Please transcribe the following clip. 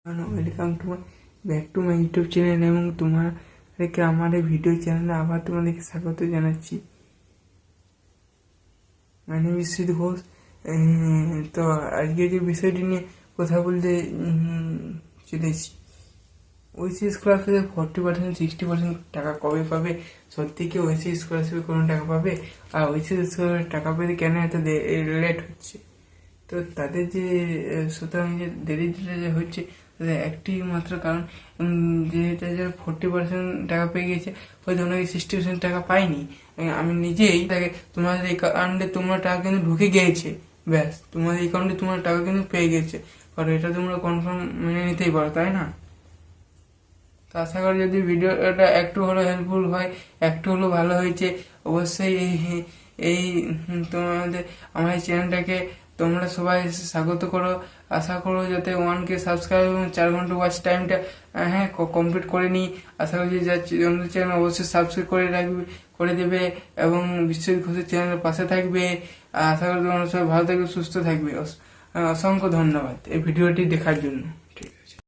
Welcome to my back to my YouTube channel এবং তোমাদেরকে আমার এই ভিডিও চ্যানেলে আবার তোমাদেরকে স্বাগত জানাচ্ছি। My name is Sindhu Ghosh. তো আজকে যে বিষয়টি নিয়ে কথা বলতে চলেছি, ওইসি স্কলারশিপে 40% 60% টাকা কবে পাবে? সত্যি কি ওইসি স্কলারশিপে কোনো টাকা পাবে? আর ওইসি স্কলারশিপে টাকা পেতে কেন এত লেট হচ্ছে? তো তাদের যে সুতরাং যে দেরি যে হচ্ছে তাদের একটি মাত্র কারণ, যে যারা 40% টাকা পেয়ে গেছে হয়তো ওনাকে 60% টাকা পায়নি। আমি নিজেই তাকে তোমাদের অ্যাকাউন্টে তোমার টাকা কিন্তু ঢুকে গিয়েছে, ব্যাস তোমাদের অ্যাকাউন্টে তোমার টাকা কিন্তু পেয়ে গেছে, কারণ এটা তোমরা কনফার্ম মেনে নিতেই পারো, তাই না? তো আশা করি যদি ভিডিওটা একটু হলেও হেল্পফুল হয়, একটু হলেও ভালো হয়েছে, অবশ্যই এই তোমাদের আমার এই চ্যানেলটাকে তোমরা সবাই স্বাগত করো। আশা করো যাতে 1K সাবস্ক্রাইব এবং 4 ঘন্টা ওয়াচ টাইমটা কমপ্লিট করে নিই। আশা করি যে চ্যানেল অবশ্যই সাবস্ক্রাইব করে দেবে এবং বিশ্বজিৎ ঘোষের চ্যানেলের পাশে থাকবে। আশা করি তোমরা সবাই ভালো থাকবে, সুস্থ থাকবে। অসংখ্য ধন্যবাদ এই ভিডিওটি দেখার জন্য।